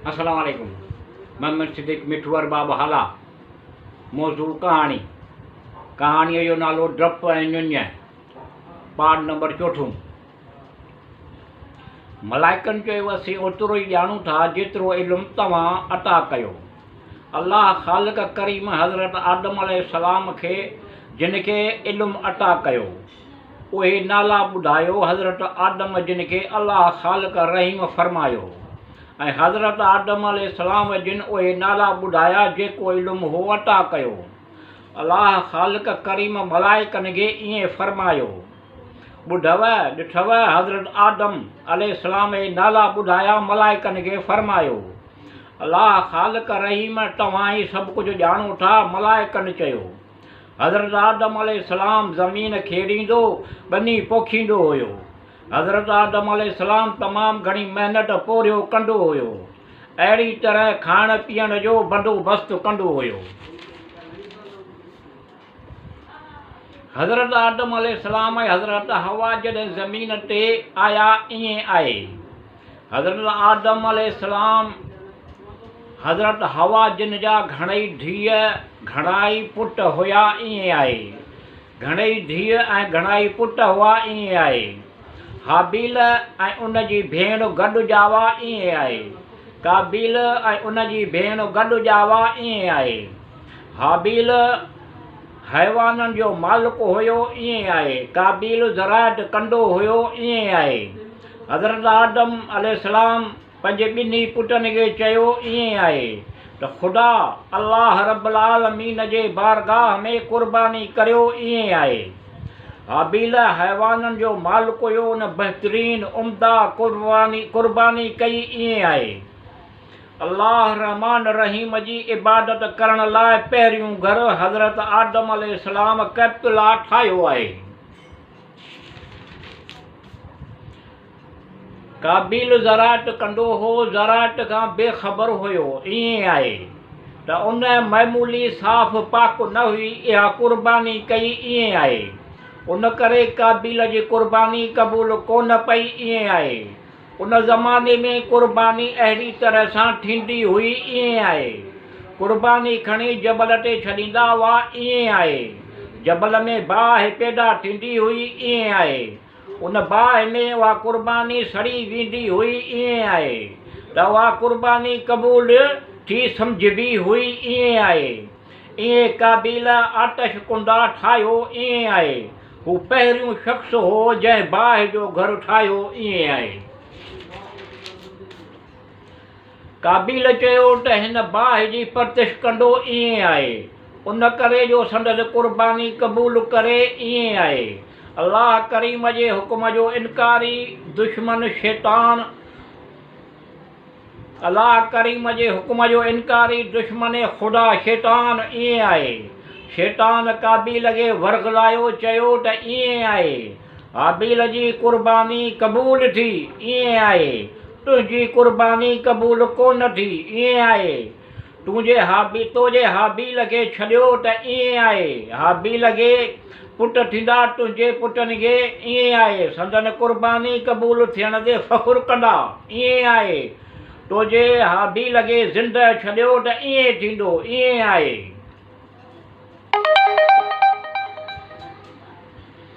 अस्सलाम वालेकुम। मोहम्मद सिद्दीक मिठू अरबाब हाला। मौजू कहानी। कहाणीअ जो नालो डप ऐं ञुञ। Part number 4। मलाइकनि चयो असीं ओतिरो ई ॼाणूं था जेतिरो इल्मु तव्हां अता कयो। अल्लाह ख़ालिक़ करीम हज़रत आदम अलैहिस्सलाम खे जिन खे इल्मु अता कयो उहे नाला ॿुधायो। हज़रत आदम जिन खे अल्लाह ख़ालिक़ रहीम फ़रमायो ऐं हज़रत आदम अलैहिस्सलाम जिन उहे नाला ॿुधाया जेको इल्मु हो अता कयो। अल्लाह ख़ालिक़ करीम मलाइकनि खे ईअं फ़रमायो, ॿुधव ॾिठव हज़रत आदम अलैहिस्सलाम जे नाला ॿुधाया मलाइकनि खे फ़रमायो। अल्लाह ख़ालिक़ रहीम तव्हां ई सभु कुझु ॼाणो था। मलाइकनि चयो, हज़रत आदम अलैहिस्सलाम ज़मीन खेड़ींदो ॿनी पोखींदो हुयो। हज़रत आदम अलैहिस्सलाम तमामु घणी महिनत पोरियो कंदो हुयो। अहिड़ी तरह खाइण पीअण जो बंदोबस्तु कंदो हुयो। हज़रत आदम अलैहिस्सलाम ऐं हज़रत हवा जॾहिं ज़मीन ते आया ईअं आहे। हज़रत आदम अलैहिस्सलाम हज़रत हवा जिन जा घणेई धीअ घणाई पुट हुया ईअं आहे। घणेई धीअ ऐं घणाई पुट हुआ ईअं आहे। हाबील ऐं उन जी भेण गॾु ॼावा ईअं आहे। काबील ऐं उन जी भेण गॾु ॼावा ईअं आहे। हाबील हैवाननि जो मालिक हुयो ईअं आहे। काबील ज़राअत कंदो हुयो ईअं आहे। हज़रत आदम अलैहिस्सलाम पंहिंजे ॿिन्ही पुटनि खे चयो ईअं आहे त ख़ुदा अल्लाह रब्बुल आलमीन जे बारगाह में क़ुर्बानी करियो ईअं आहे। हाबील हैवाननि जो मालिक हुयो। उन बहितरीन उम्दा क़ुर्बानी कई ईअं आहे। अल्लाह रहमान रहीम जी इबादत करण लाइ पहिरियों घर हज़रत आदम अलैहिस्सलाम कैबतुल्लाह ठाहियो आहे। काबील ज़राअत कंदो हो, ज़राअत खां बेख़बर हुयो ईअं आहे त उन मामूली साफ़ पाक न हुई। इहा क़ुर्बानी कई ईअं आहे। उन करे काबील जी क़ुर्बानी क़बूल कोन पई ईअं आहे। उन ज़माने में क़ुर्बानी अहिड़ी तरह सां थींदी हुई ईअं आहे। क़ुर्बानी खणी जबल ते छॾींदा हुआ ईअं आहे। जबल में बाहि पैदा थींदी हुई ईअं आहे। उन बाहि में उहा क़ुर्बानी सड़ी वेंदी हुई ईअं आहे त उहा क़ुर्बानी क़बूल थी सम्झबी हुई ईअं आहे। ईअं काबील आतश कुंडा ठाहियो ईअं आहे। हू पहिरियों शख़्स हो जंहिं बाहि जो घर ठाहियो ईअं आहे। काबील चयो त हिन बाहि जी परतिश कंदो ईअं आहे। उन करे जो संदसि क़ुर्बानी क़बूल करे ईअं आहे। अल्लाह करीम जे हुकुम जो इनकारी दुश्मन शैतान अल्लाह करीम जे हुकुम जो इनकारी दुश्मन ख़ुदा शैतान ईअं आहे। शैतान काबील खे वरगलायो चयो त ईअं आहे। हाबील जी क़ुर्बानी क़बूल थी ईअं आहे। तुंहिंजी क़ुर्बानी क़बूल कोन थी ईअं आहे। तुंहिंजे हाबील खे छॾियो त ईअं आहे। हाबील खे पुट थींदा तुंहिंजे पुटनि खे ईअं आहे। संदन क़ुर्बानी क़बूल थियण ते फ़ख़ुरु कंदा ईअं आहे। तुंहिंजे हाबील खे ज़िंदह छॾियो त ईअं थींदो ईअं आहे।